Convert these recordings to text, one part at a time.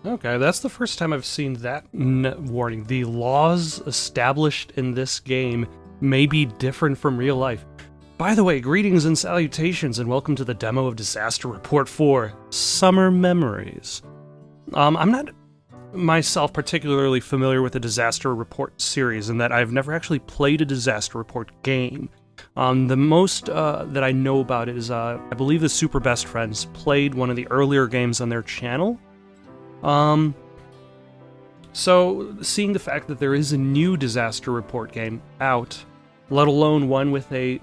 Okay, that's the first time I've seen that warning. The laws established in this game may be different from real life. By the way, greetings and salutations, and welcome to the demo of Disaster Report 4, Summer Memories. I'm not myself particularly familiar with the Disaster Report series, in that I've never actually played a Disaster Report game. The most that I know about is, I believe the Super Best Friends played one of the earlier games on their channel. So seeing the fact that there is a new Disaster Report game out, let alone one with a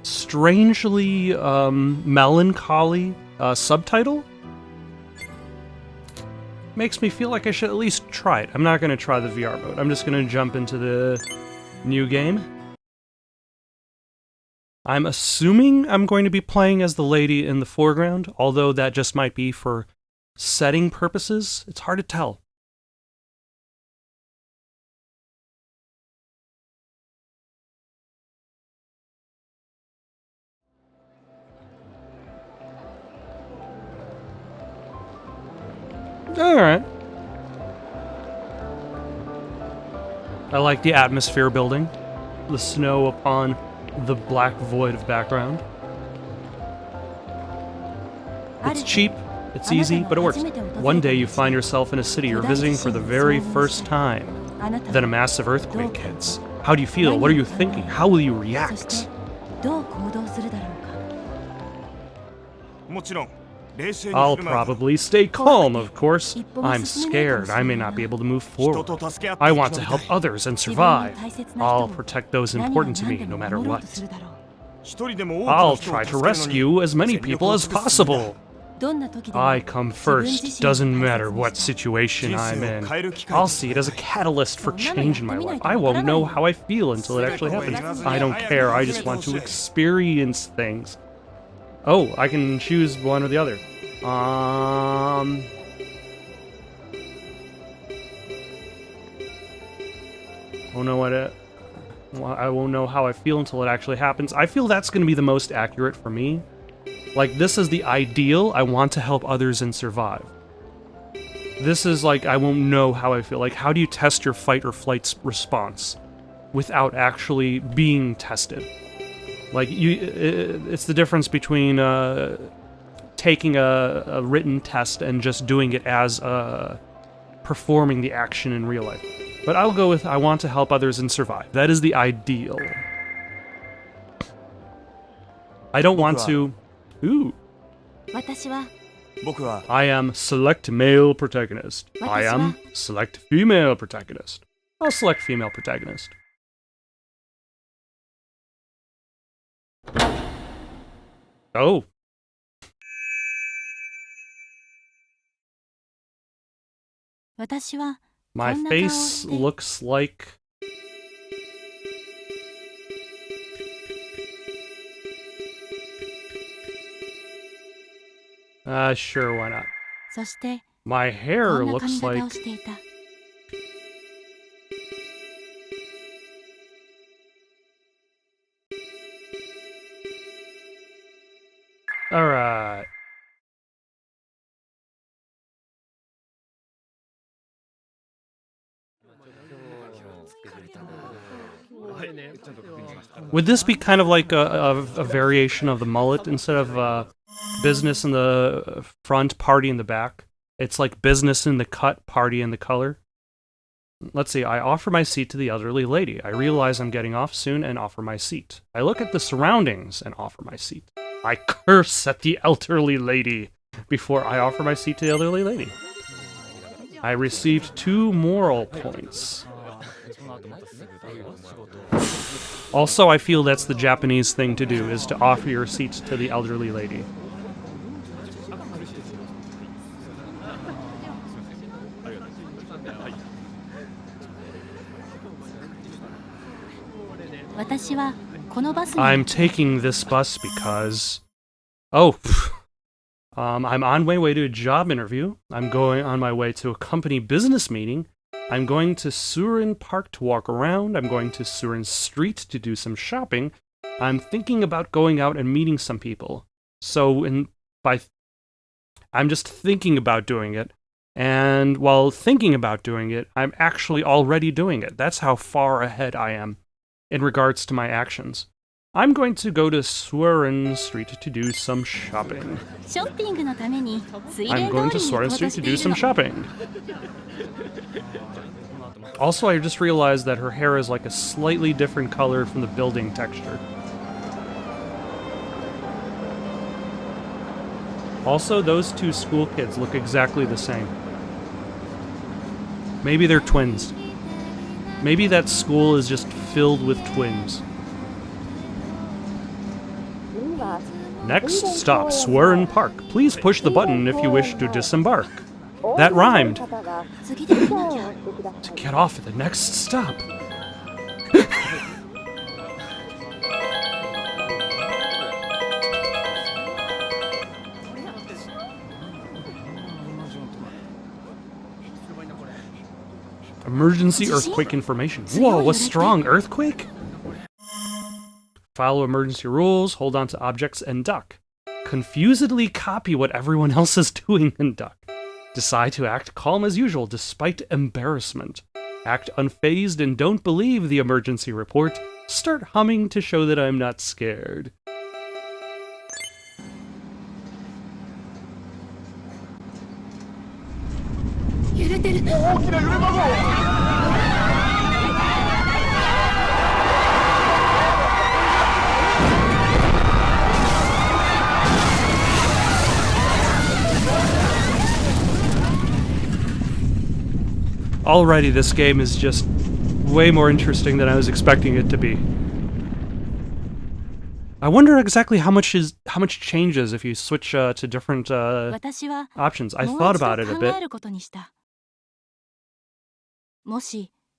strangely melancholy subtitle, makes me feel like I should at least try it. I'm not going to try the VR mode. I'm just going to jump into the new game. I'm assuming I'm going to be playing as the lady in the foreground, although that just might be for setting purposes. It's hard to tell. Alright. I like the atmosphere building. The snow upon the black void of background. It's cheap, it's easy, but it works. One day you find yourself in a city you're visiting for the very first time. Then a massive earthquake hits. How do you feel? What are you thinking? How will you react? I'll probably stay calm, of course. I'm scared. I may not be able to move forward. I want to help others and survive. I'll protect those important to me, no matter what. I'll try to rescue as many people as possible. I come first, doesn't matter what situation I'm in. I'll see it as a catalyst for change in my life. I won't know how I feel until it actually happens. I don't care, I just want to experience things. Oh, I can choose one or the other. I won't know how I feel until it actually happens. I feel that's going to be the most accurate for me. Like, this is the ideal. I want to help others and survive. This is like, I won't know how I feel. Like, how do you test your fight or flight response without actually being tested? Like, it's the difference between taking a written test and just doing it as performing the action in real life. But I'll go with, I want to help others and survive. That is the ideal. I don't want to... Ooh. I am select male protagonist. I am select female protagonist. I'll select female protagonist. Oh. My face looks like... sure, why not? My hair looks like... Alright. Would this be kind of like a variation of the mullet? Instead of business in the front, party in the back, it's like business in the cut, party in the color? Let's see, I offer my seat to the elderly lady. I realize I'm getting off soon and offer my seat. I look at the surroundings and offer my seat. I curse at the elderly lady before I offer my seat to the elderly lady. I received 2 moral points. Also, I feel that's the Japanese thing to do, is to offer your seat to the elderly lady. I'm taking this bus because... Oh, I'm on my way to a job interview. I'm going on my way to a company business meeting. I'm going to Surin Park to walk around. I'm going to Surin Street to do some shopping. I'm thinking about going out and meeting some people. So, I'm just thinking about doing it. And while thinking about doing it, I'm actually already doing it. That's how far ahead I am in regards to my actions. I'm going to go to Suren Street to do some shopping. I'm going to Suren Street to do some shopping. Also, I just realized that her hair is like a slightly different color from the building texture. Also, those two school kids look exactly the same. Maybe they're twins. Maybe that school is just filled with twins. Next stop, Swerin Park. Please push the button if you wish to disembark. That rhymed. To get off at the next stop. Emergency earthquake information. Whoa, a strong earthquake? Follow emergency rules, hold on to objects, and duck. Confusedly copy what everyone else is doing and duck. Decide to act calm as usual despite embarrassment. Act unfazed and don't believe the emergency report. Start humming to show that I'm not scared. Alrighty, this game is just way more interesting than I was expecting it to be. I wonder exactly how much changes if you switch to different options. I thought about it a bit.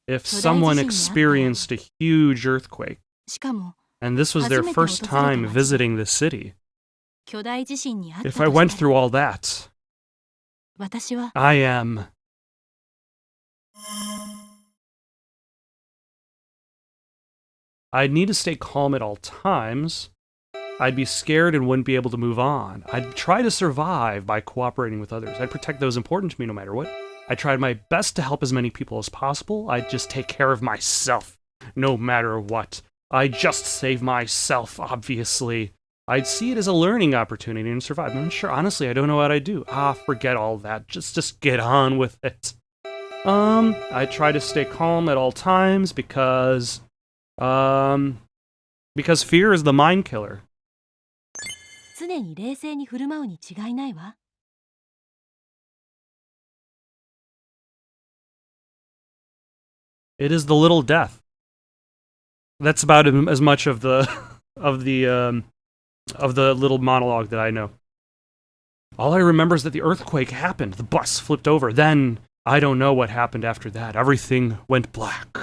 If someone experienced a huge earthquake, and this was their first time visiting the city, if I went through all that, I am... I'd need to stay calm at all times. I'd be scared and wouldn't be able to move on. I'd try to survive by cooperating with others. I'd protect those important to me no matter what. I tried my best to help as many people as possible. I'd just take care of myself, no matter what. I'd just save myself, obviously. I'd see it as a learning opportunity and survive. I'm sure, honestly, I don't know what I'd do. Forget all that. Just get on with it. I try to stay calm at all times because fear is the mind killer. It is the little death. That's about as much of the little monologue that I know. All I remember is that the earthquake happened. The bus flipped over. Then I don't know what happened after that. Everything went black.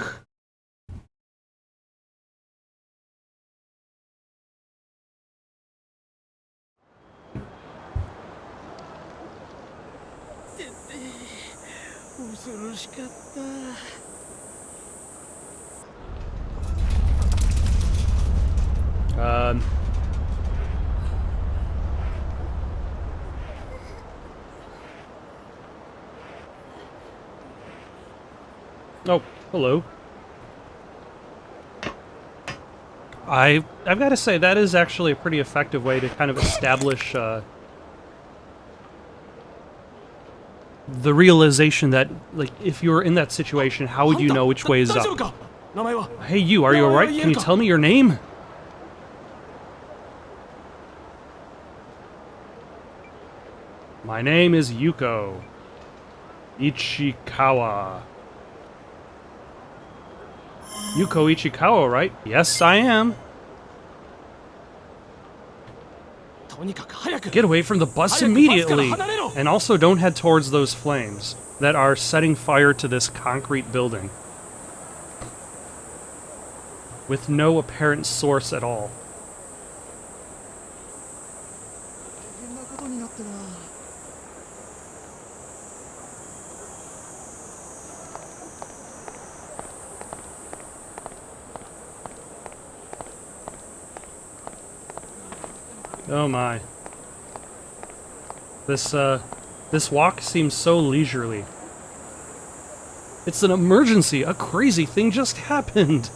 Oh, hello. I've got to say, that is actually a pretty effective way to kind of establish the realization that, like, if you're in that situation, how would you know which way is up? Hey, you, are you alright? Can you tell me your name? My name is Yuko Ichikawa. Yuko Ichikawa, right? Yes, I am. Get away from the bus immediately! And also don't head towards those flames that are setting fire to this concrete building. With no apparent source at all. Oh my. This walk seems so leisurely. It's an emergency! A crazy thing just happened!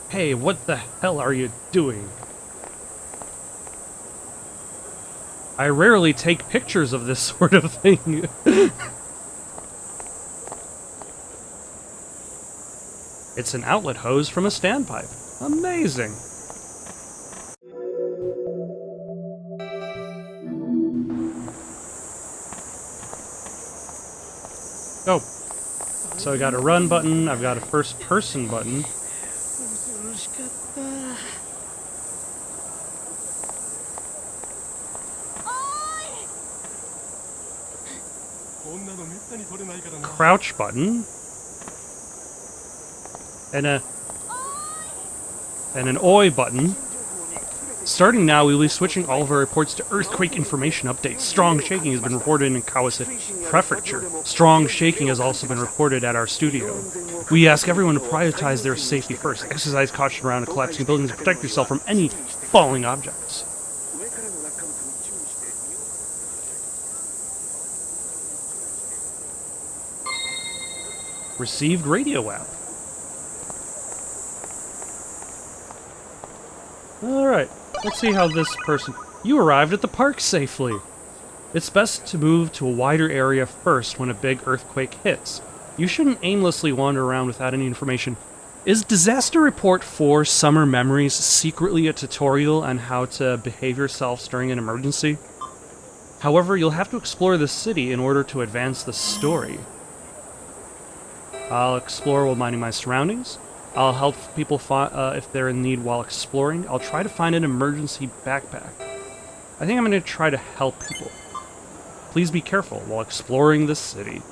Hey, what the hell are you doing? I rarely take pictures of this sort of thing. It's an outlet hose from a standpipe. Amazing! Oh. So I got a run button, I've got a first person button. Crouch button. And an OI button. Starting now, we will be switching all of our reports to earthquake information updates. Strong shaking has been reported in Kawase Prefecture. Strong shaking has also been reported at our studio. We ask everyone to prioritize their safety first. Exercise caution around collapsing buildings and protect yourself from any falling objects. Received radio app. Alright, let's see how this person... You arrived at the park safely! It's best to move to a wider area first when a big earthquake hits. You shouldn't aimlessly wander around without any information. Is Disaster Report 4 Summer Memories secretly a tutorial on how to behave yourself during an emergency? However, you'll have to explore the city in order to advance the story. I'll explore while minding my surroundings. I'll help people if they're in need while exploring. I'll try to find an emergency backpack. I think I'm going to try to help people. Please be careful while exploring the city.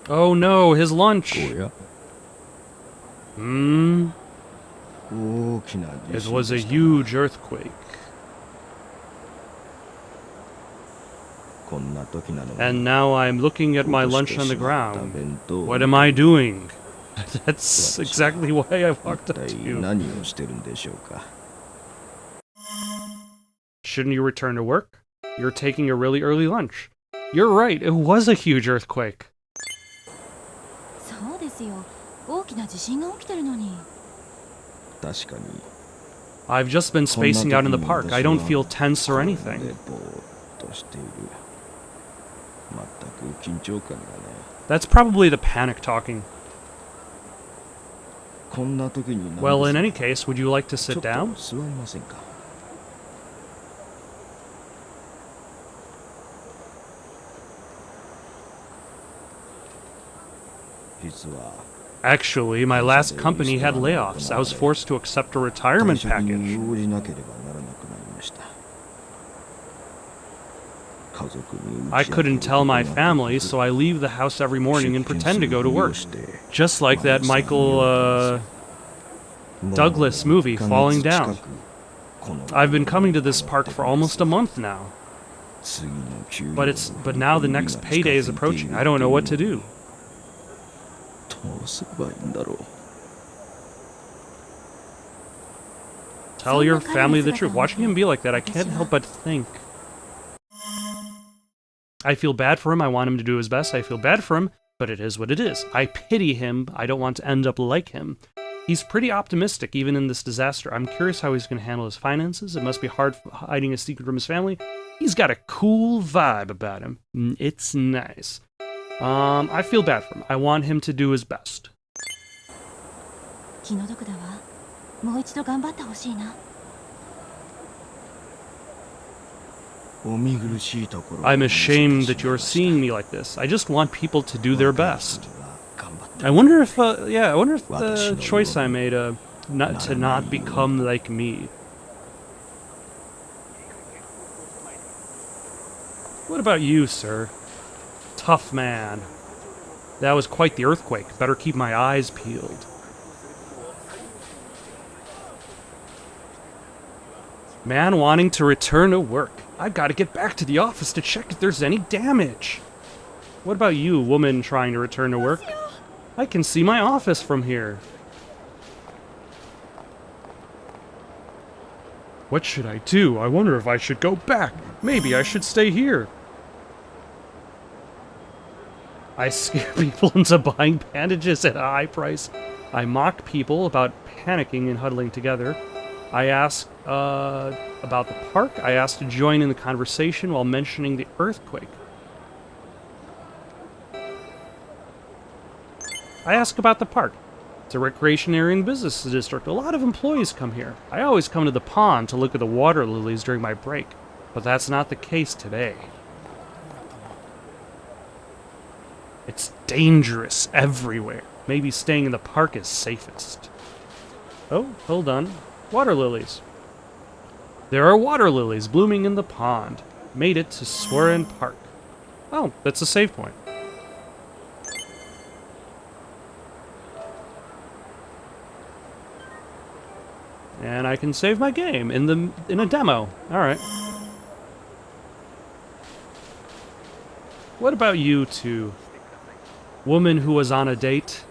Oh no, his lunch! It was a huge earthquake. And now I'm looking at my lunch on the ground. What am I doing? That's exactly why I walked up to you. Shouldn't you return to work? You're taking a really early lunch. You're right, it was a huge earthquake. I've just been spacing out in the park. I don't feel tense or anything. That's probably the panic talking. Well, in any case, would you like to sit down? Actually, my last company had layoffs. I was forced to accept a retirement package. I couldn't tell my family, so I leave the house every morning and pretend to go to work. Just like that Michael, Douglas movie, Falling Down. I've been coming to this park for almost a month now. But now the next payday is approaching. I don't know what to do. Tell your family the truth. Watching him be like that, I can't help but think. I feel bad for him, I want him to do his best, I feel bad for him, but it is what it is. I pity him, I don't want to end up like him. He's pretty optimistic, even in this disaster. I'm curious how he's going to handle his finances. It must be hard hiding a secret from his family. He's got a cool vibe about him. It's nice. I feel bad for him. I want him to do his best. I'm ashamed that you're seeing me like this. I just want people to do their best. I wonder if, the choice I made, not become like me. What about you, sir? Tough man. That was quite the earthquake. Better keep my eyes peeled. Man wanting to return to work. I've got to get back to the office to check if there's any damage. What about you, woman trying to return to work? I can see my office from here. What should I do? I wonder if I should go back. Maybe I should stay here. I scare people into buying bandages at a high price. I mock people about panicking and huddling together. I ask about the park. I ask to join in the conversation while mentioning the earthquake. I ask about the park. It's a recreation area and business district. A lot of employees come here. I always come to the pond to look at the water lilies during my break, but that's not the case today. It's dangerous everywhere. Maybe staying in the park is safest. Oh, hold on. Water lilies. There are water lilies blooming in the pond. Made it to Swerin Park. Oh, that's a save point. And I can save my game in a demo. All right. What about you two? Woman who was on a date?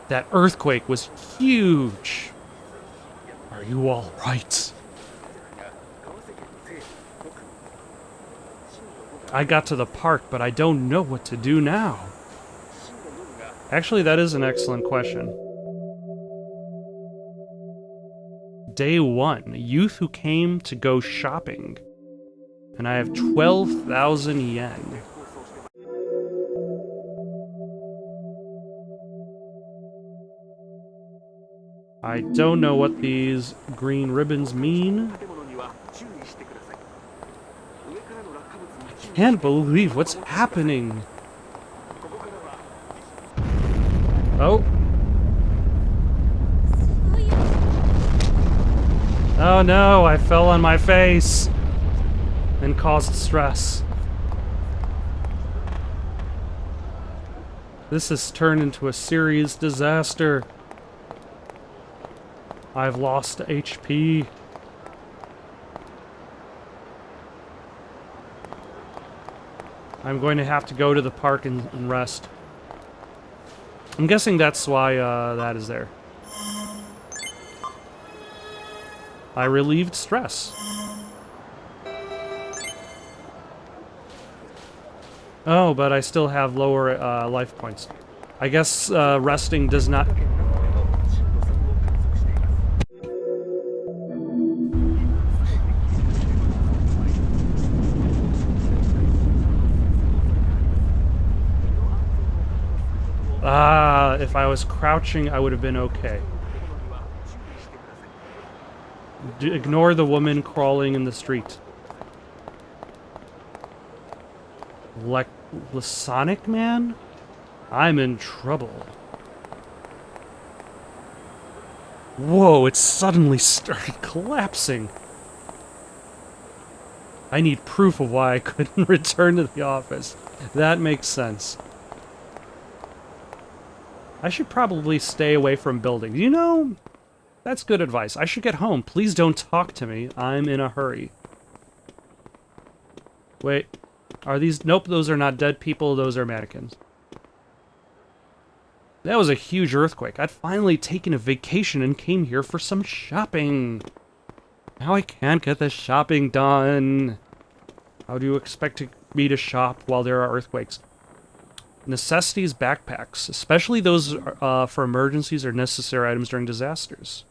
That earthquake was huge. Are you all right? I got to the park, but I don't know what to do now. Actually, that is an excellent question. Day 1, youth who came to go shopping. And I have 12,000 yen. I don't know what these green ribbons mean. I can't believe what's happening. Oh. Oh no, I fell on my face and caused stress. This has turned into a serious disaster. I've lost HP. I'm going to have to go to the park and rest. I'm guessing that's why that is there. I relieved stress. Oh, but I still have lower life points. I guess resting does not... if I was crouching, I would have been okay. Ignore the woman crawling in the street. Sonic Man? I'm in trouble. Whoa, it suddenly started collapsing. I need proof of why I couldn't return to the office. That makes sense. I should probably stay away from buildings. You know, that's good advice. I should get home. Please don't talk to me. I'm in a hurry. Wait. Are these... Nope, those are not dead people. Those are mannequins. That was a huge earthquake. I'd finally taken a vacation and came here for some shopping. Now I can't get the shopping done. How do you expect me to shop while there are earthquakes? Necessities backpacks, especially those for emergencies or necessary items during disasters.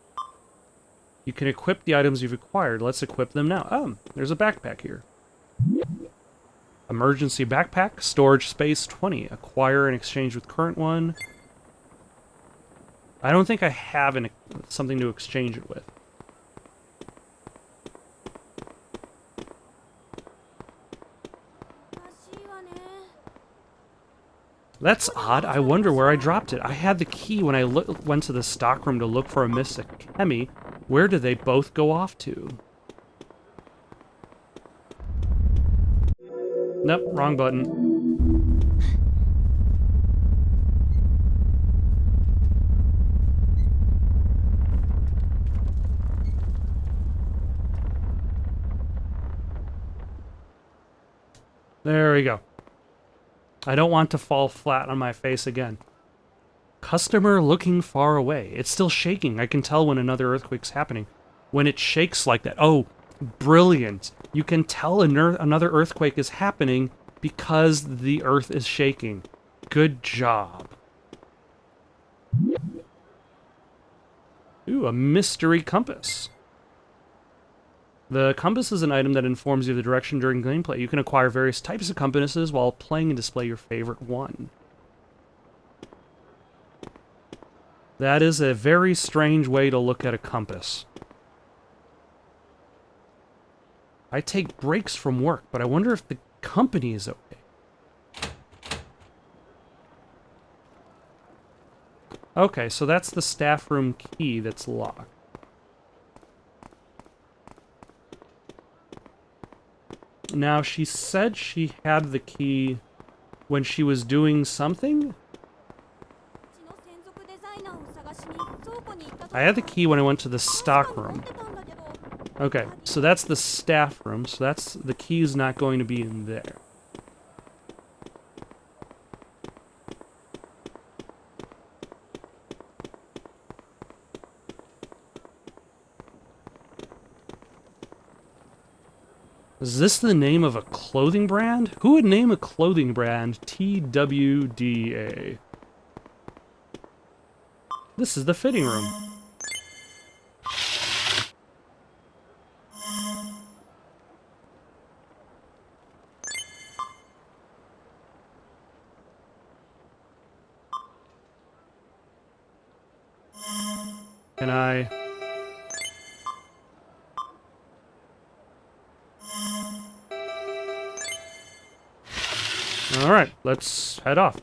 You can equip the items you've acquired. Let's equip them now. Oh, there's a backpack here. Emergency backpack, storage space 20. Acquire and exchange with current one. I don't think I have something to exchange it with. That's odd. I wonder where I dropped it. I had the key when I went to the stockroom to look for a Miss Akemi. Where did they both go off to? Nope, wrong button. There we go. I don't want to fall flat on my face again. Customer looking far away. It's still shaking. I can tell when another earthquake's happening. When it shakes like that. Oh, Brilliant. You can tell another earthquake is happening because the earth is shaking. Good job. Ooh, a mystery compass. The compass is an item that informs you of the direction during gameplay. You can acquire various types of compasses while playing and display your favorite one. That is a very strange way to look at a compass. I take breaks from work, but I wonder if the company is okay. Okay, so that's the staff room key that's locked. Now, she said she had the key when she was doing something? I had the key when I went to the stock room. Okay, so that's the staff room, so that's the key's not going to be in there. Is this the name of a clothing brand? Who would name a clothing brand TWDA? This is the fitting room. Can I... Alright, let's head off.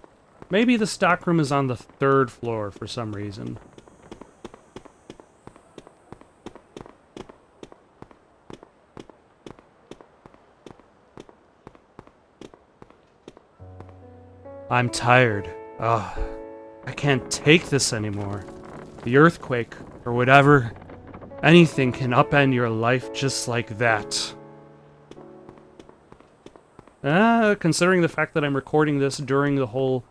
Maybe the stockroom is on the 3rd floor for some reason. I'm tired. Ugh. I can't take this anymore. The earthquake, or whatever, anything can upend your life just like that. Considering the fact that I'm recording this during the whole,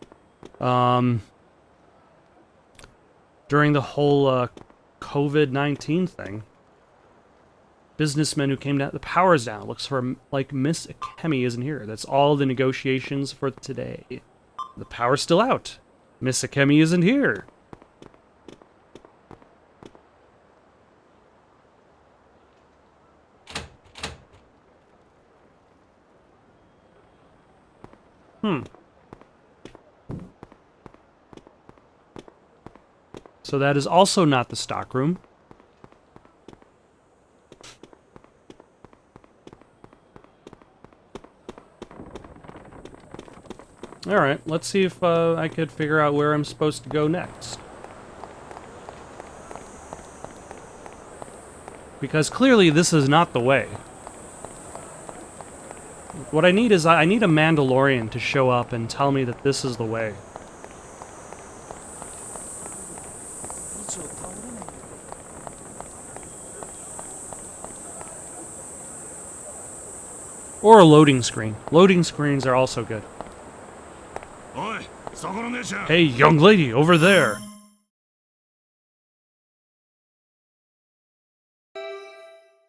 COVID-19 thing. Businessmen who came down, the power's down. Looks for, like, Miss Akemi isn't here. That's all the negotiations for today. The power's still out. Miss Akemi isn't here. So that is also not the stockroom. Alright, let's see if I could figure out where I'm supposed to go next. Because clearly this is not the way. What I need is, I need a Mandalorian to show up and tell me that this is the way. Or a loading screen. Loading screens are also good. Hey, young lady, over there!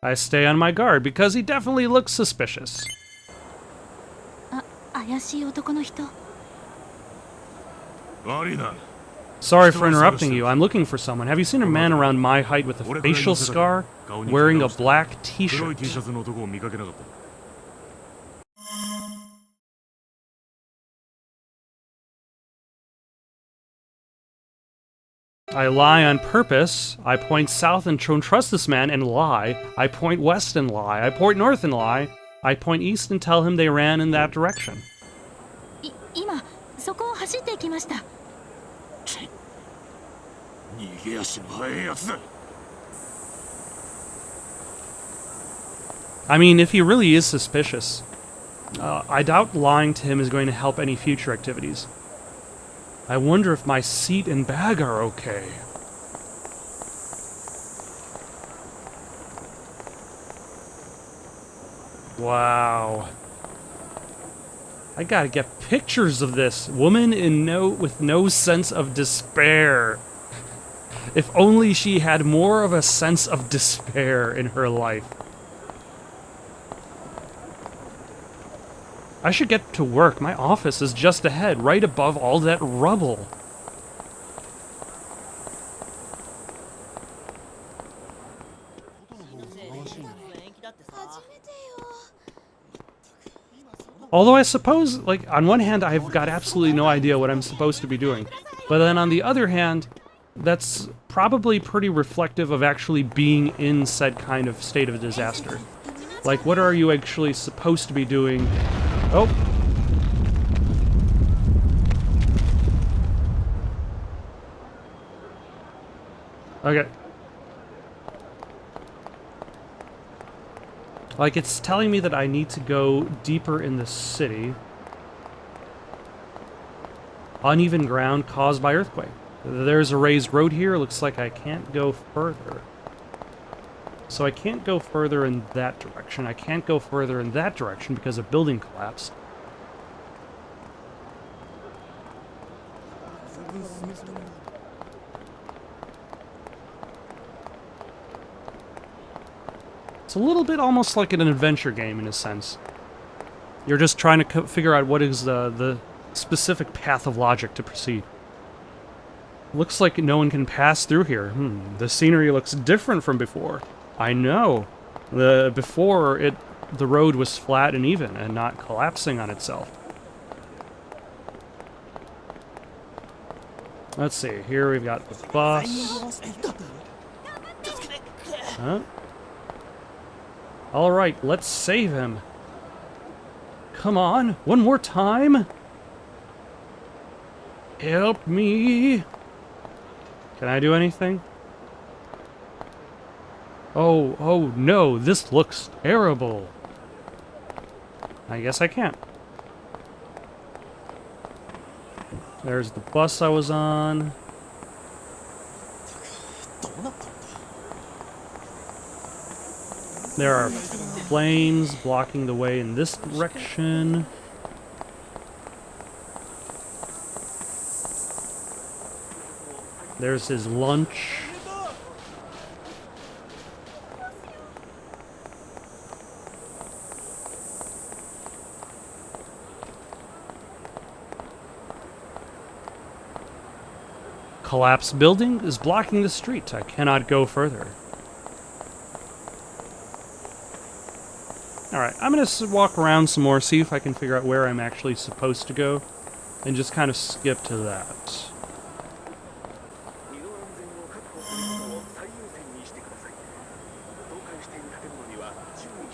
I stay on my guard because he definitely looks suspicious. Sorry for interrupting you. I'm looking for someone. Have you seen a man around my height with a facial scar, wearing a black t-shirt? I lie on purpose. I point south and don't trust this man and lie. I point west and lie. I point north and lie. I point east and tell him they ran in that direction. I mean, if he really is suspicious, I doubt lying to him is going to help any future activities. I wonder if my seat and bag are okay. Wow. I gotta get pictures of this woman with no sense of despair. If only she had more of a sense of despair in her life. I should get to work. My office is just ahead, right above all that rubble. Although I suppose, like, on one hand, I've got absolutely no idea what I'm supposed to be doing. But then on the other hand, that's probably pretty reflective of actually being in said kind of state of disaster. Like, what are you actually supposed to be doing? Oh. Okay. Like, it's telling me that I need to go deeper in the city. Uneven ground caused by earthquake. There's a raised road here. Looks like I can't go further. So I can't go further in that direction. I can't go further in that direction because a building collapsed. It's a little bit almost like an adventure game in a sense. You're just trying to figure out what is the specific path of logic to proceed. Looks like no one can pass through here. The scenery looks different from before. I know. Before, the road was flat and even and not collapsing on itself. Let's see. Here we've got the bus. Huh? All right, let's save him. Come on, one more time. Help me. Can I do anything? Oh no, this looks terrible. I guess I can't. There's the bus I was on. There are flames blocking the way in this direction. There's his lunch. Collapsed building is blocking the street. I cannot go further. Alright, I'm gonna walk around some more, see if I can figure out where I'm actually supposed to go, and just kind of skip to that.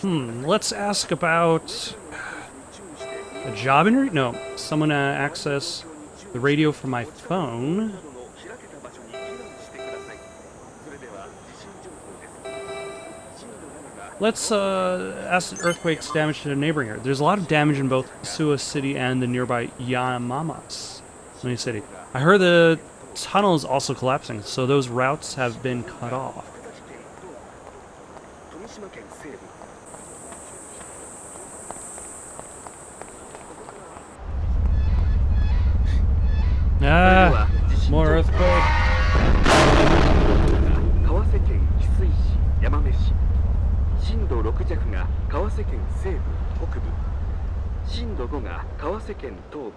Let's ask about a job interview? No, someone access the radio from my phone. Let's ask earthquakes damage to the neighboring area. There's a lot of damage in both Suwa City and the nearby Yamamas City. I heard the tunnel is also collapsing, so those routes have been cut off. Ah, more earthquake.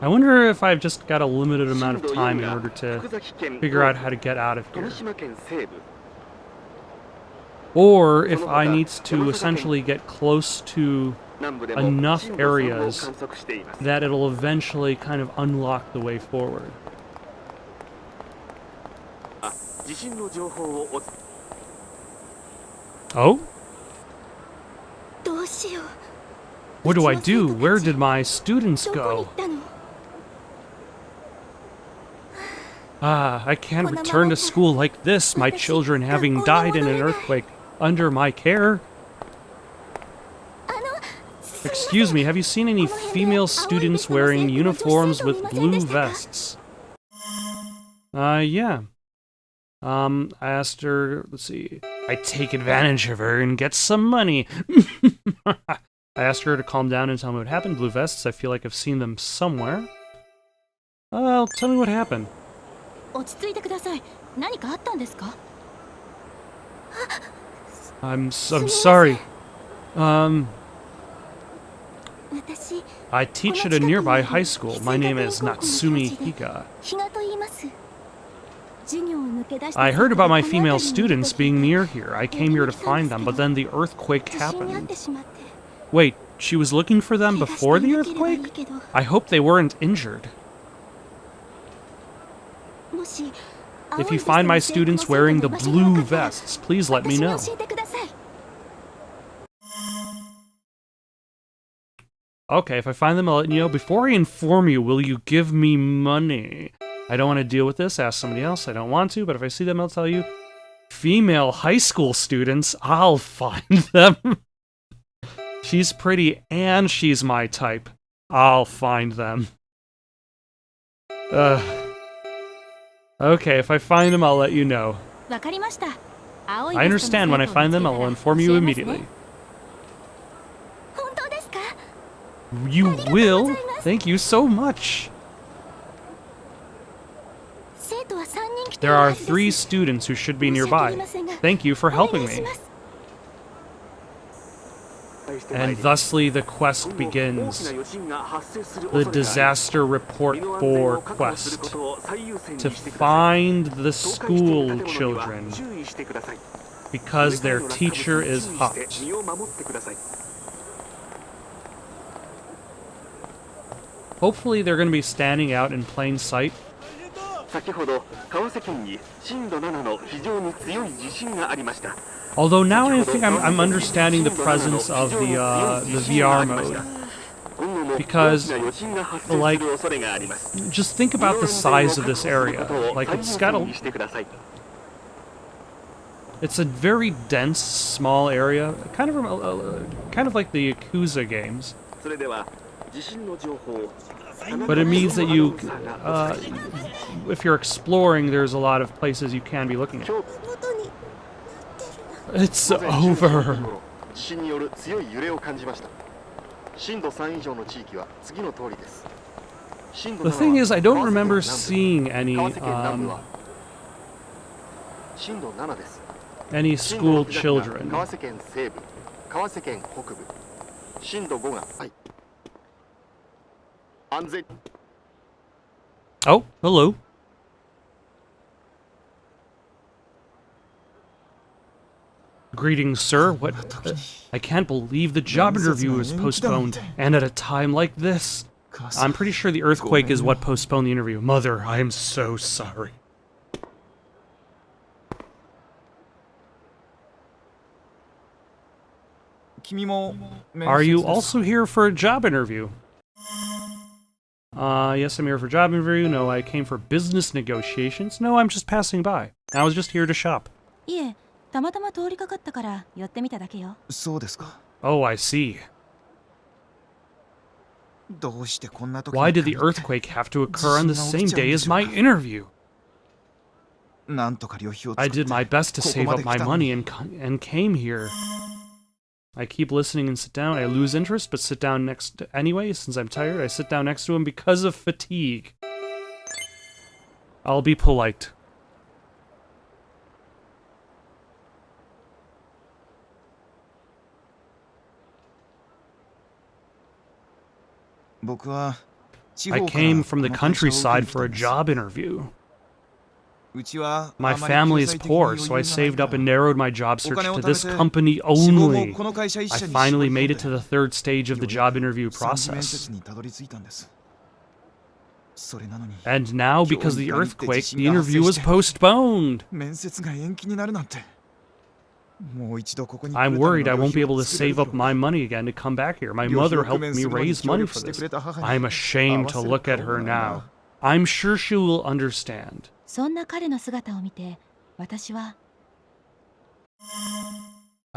I wonder if I've just got a limited amount of time in order to figure out how to get out of here. Or if I need to essentially get close to enough areas that it'll eventually kind of unlock the way forward. Oh? What do I do? Where did my students go? Ah, I can't return to school like this, my children having died in an earthquake under my care. Excuse me, have you seen any female students wearing uniforms with blue vests? Yeah. I asked her, let's see, I take advantage of her and get some money. I asked her to calm down and tell me what happened. Blue vests, I feel like I've seen them somewhere. Well, tell me what happened. I'm sorry. I teach at a nearby high school. My name is Natsumi Higa. I heard about my female students being near here. I came here to find them, but then the earthquake happened. Wait, she was looking for them before the earthquake? I hope they weren't injured. If you find my students wearing the blue vests, please let me know. Okay, if I find them, I'll let you know. Before I inform you, will you give me money? I don't want to deal with this. Ask somebody else. I don't want to, but if I see them, I'll tell you. Female high school students, I'll find them. She's pretty and she's my type. I'll find them. Okay, if I find them, I'll let you know. I understand. When I find them, I'll inform you immediately. You will? Thank you so much. There are 3 students who should be nearby. Thank you for helping me. And thusly the quest begins. The disaster report 4 quest. To find the school children. Because their teacher is hot. Hopefully they're going to be standing out in plain sight. Although now I think I'm understanding the presence of the VR mode. Because, like, just think about the size of this area. Like, it's got a... It's a very dense, small area. Kind of like the Yakuza games. But it means that you, if you're exploring, there's a lot of places you can be looking at. It's over. The thing is, I don't remember seeing any school children. Oh, hello. Greetings, sir. What? I can't believe the job interview was postponed, and at a time like this. I'm pretty sure the earthquake is what postponed the interview. Mother, I am so sorry. Are you also here for a job interview? Yes, I'm here for a job interview. No, I came for business negotiations. No, I'm just passing by. I was just here to shop. Oh, I see. Why did the earthquake have to occur on the same day as my interview? I did my best to save up my money and came here. I keep listening and sit down. I lose interest, but sit down next anyway. Since I'm tired, I sit down next to him because of fatigue. I'll be polite. I came from the countryside for a job interview. My family is poor, so I saved up and narrowed my job search to this company only. I finally made it to the 3rd stage of the job interview process. And now, because of the earthquake, the interview was postponed. I'm worried I won't be able to save up my money again to come back here. My mother helped me raise money for this. I'm ashamed to look at her now. I'm sure she will understand. I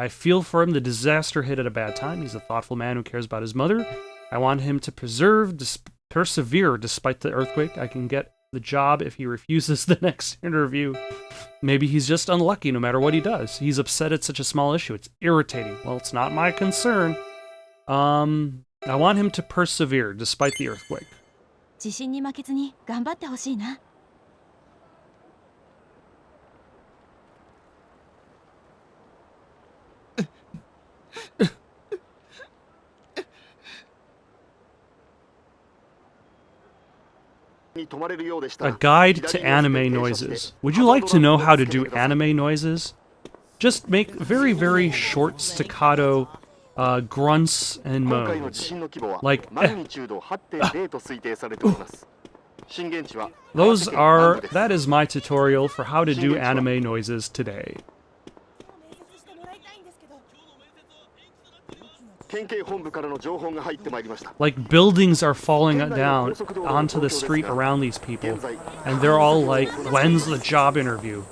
feel for him. The disaster hit at a bad time. He's a thoughtful man who cares about his mother. I want him to persevere despite the earthquake. I can get the job if he refuses the next interview. Maybe he's just unlucky no matter what he does. He's upset at such a small issue. It's irritating. Well, it's not my concern. I want him to persevere despite the earthquake. A guide to anime noises. Would you like to know how to do anime noises? Just make very, very short staccato grunts and moans. Like, that is my tutorial for how to do anime noises today. Like, buildings are falling down onto the street around these people, and they're all like, when's the job interview?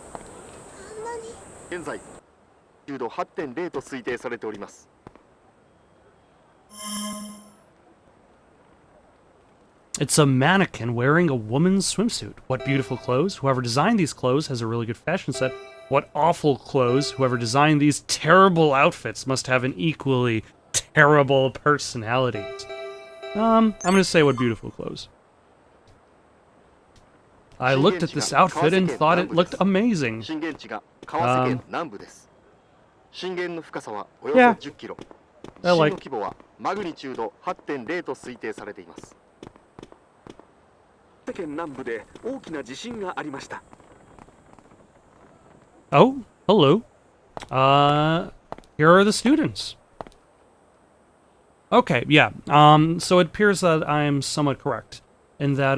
It's a mannequin wearing a woman's swimsuit. What beautiful clothes. Whoever designed these clothes has a really good fashion sense. What awful clothes. Whoever designed these terrible outfits must have an equally terrible personalities. I'm gonna say what beautiful clothes. I looked at this outfit and thought it looked amazing. Yeah, I like. Oh, hello. Here are the students. Okay, yeah. So it appears that I am somewhat correct in that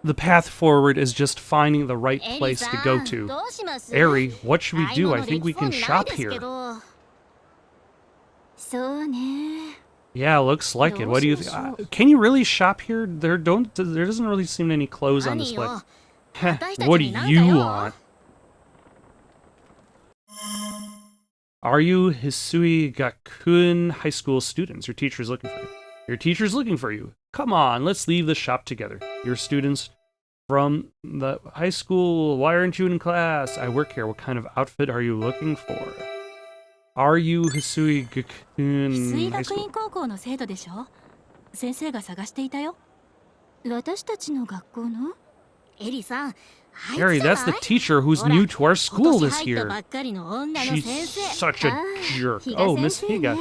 the path forward is just finding the right place to go to. Eri, what should we do? I think we can shop here. Yeah, looks like it. What do you think? Can you really shop here? There doesn't really seem any clothes on display. What do you want? Are you Hisui Gakuen high school students? Your teacher's looking for you. Your teacher's looking for you. Come on, let's leave the shop together. Your students from the high school. Why aren't you in class? I work here. What kind of outfit are you looking for? Are you Hisui Gakuen high school? Harry, that's the teacher who's new to our school this year. She's such a jerk. Oh, Miss Higa.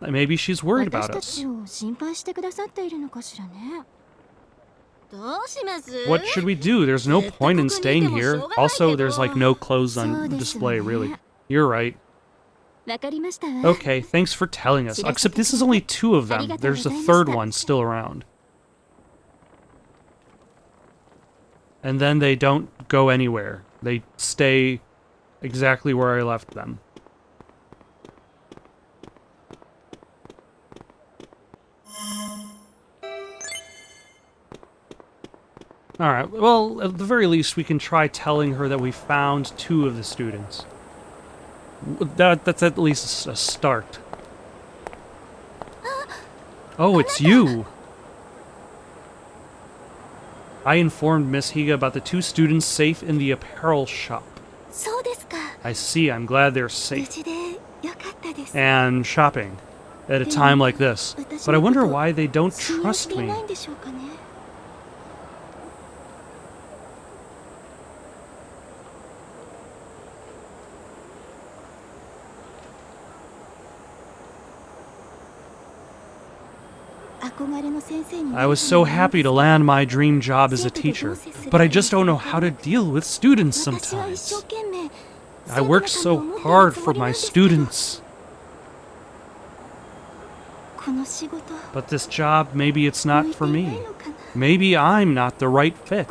Maybe she's worried about us. What should we do? There's no point in staying here. Also, there's like no clothes on display, really. You're right. Okay, thanks for telling us. Except this is only 2 of them. There's a 3rd one still around. And then they don't go anywhere. They stay exactly where I left them. Alright, well, at the very least, we can try telling her that we found 2 of the students. That's at least a start. Oh, it's you! I informed Miss Higa about the 2 students safe in the apparel shop. I see, I'm glad they're safe. And shopping at a time like this. But I wonder why they don't trust me. I was so happy to land my dream job as a teacher, but I just don't know how to deal with students sometimes. I work so hard for my students. But this job, maybe it's not for me. Maybe I'm not the right fit.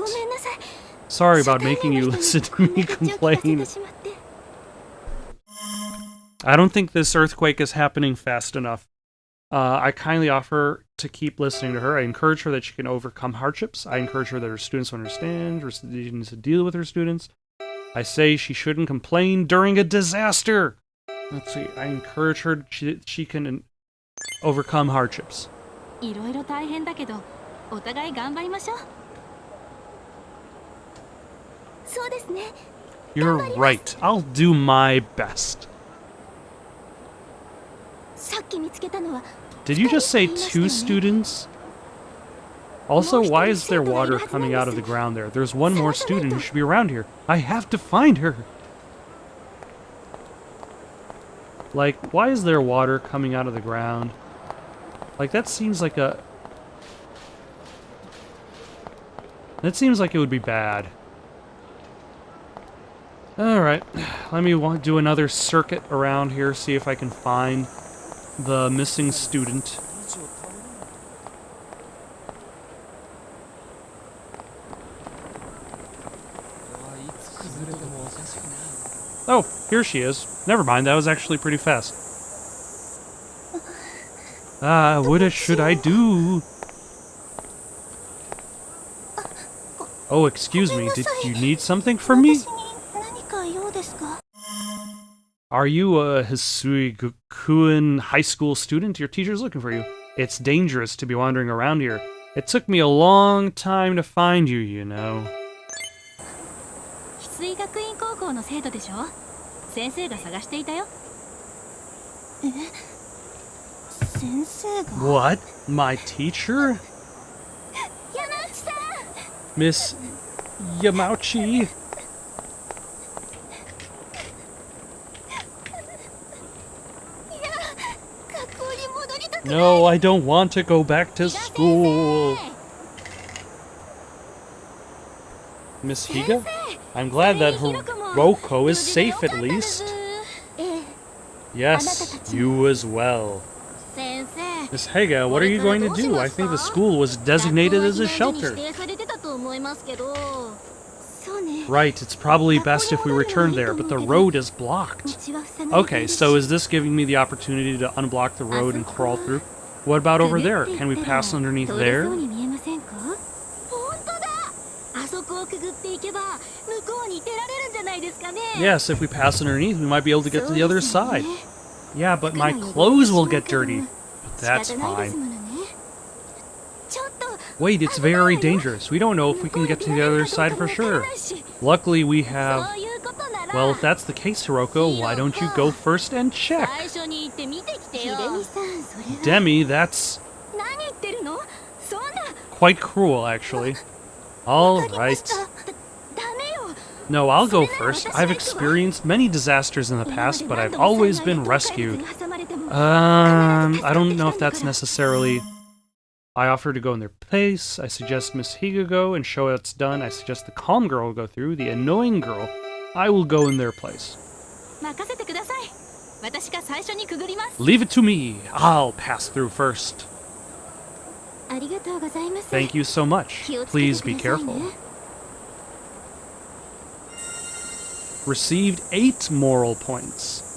Sorry about making you listen to me complain. I don't think this earthquake is happening fast enough. I kindly offer to keep listening to her. I encourage her that she can overcome hardships. I encourage her that her students understand, her students to deal with her students. I say she shouldn't complain during a disaster. Let's see. I encourage her she can overcome hardships. You're right. I'll do my best. Did you just say 2 students? Also, why is there water coming out of the ground there? There's 1 more student who should be around here. I have to find her. Like, why is there water coming out of the ground? Like, that seems like a... That seems like it would be bad. Alright, let me do another circuit around here, see if I can find the missing student. Oh, here she is. Never mind, that was actually pretty fast. What should I do? Oh, excuse me, did you need something from me? Are you a Hisui-gakuen high school student? Your teacher's looking for you. It's dangerous to be wandering around here. It took me a long time to find you, you know. What? My teacher? Miss Yamauchi? No, I don't want to go back to school. Miss Higa? I'm glad that Hiroko is safe at least. Yes, you as well. Miss Higa, what are you going to do? I think the school was designated as a shelter. Right, it's probably best if we return there, but the road is blocked. Okay, so is this giving me the opportunity to unblock the road and crawl through? What about over there? Can we pass underneath there? Yes, if we pass underneath, we might be able to get to the other side. Yeah, but my clothes will get dirty. But that's fine. Wait, it's very dangerous. We don't know if we can get to the other side for sure. Luckily, we have... Well, if that's the case, Hiroko, why don't you go first and check? Demi, that's... quite cruel, actually. Alright. No, I'll go first. I've experienced many disasters in the past, but I've always been rescued. I don't know if that's necessarily... I offer to go in their place. I suggest Miss Higa go and show it's done. I suggest the calm girl will go through. The annoying girl, I will go in their place. Leave it to me. I'll pass through first. Thank you so much. Please be careful. Received 8 moral points.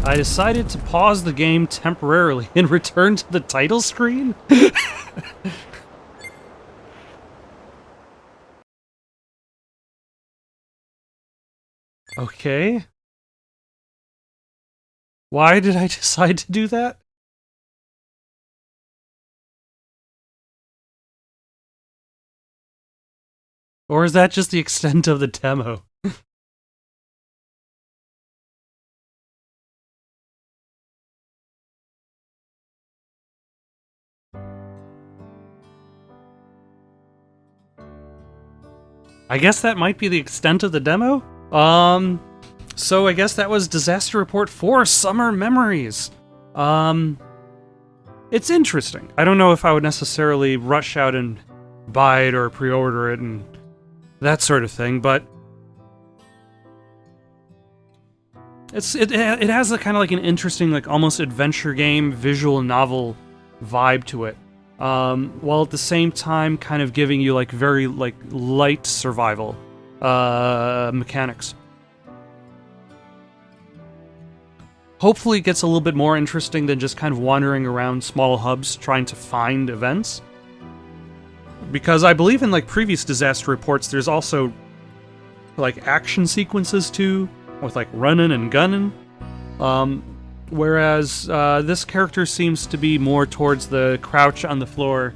I decided to pause the game temporarily and return to the title screen? Okay. Why did I decide to do that? Or is that just the extent of the demo? I guess that might be the extent of the demo? So I guess that was Disaster Report 4 Summer Memories. It's interesting. I don't know if I would necessarily rush out and buy it or pre-order it and that sort of thing, but it has a kind of like an interesting, like almost adventure game, visual novel vibe to it. While at the same time kind of giving you like very like light survival mechanics. Hopefully it gets a little bit more interesting than just kind of wandering around small hubs trying to find events. Because I believe in like previous disaster reports there's also like action sequences too, with like running and gunning. Whereas this character seems to be more towards the crouch on the floor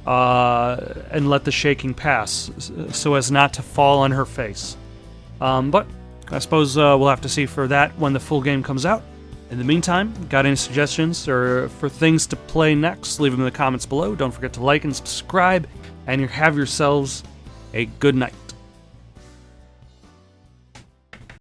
and let the shaking pass, so as not to fall on her face. But I suppose we'll have to see for that when the full game comes out. In the meantime, got any suggestions or for things to play next, leave them in the comments below. Don't forget to like and subscribe, and have yourselves a good night.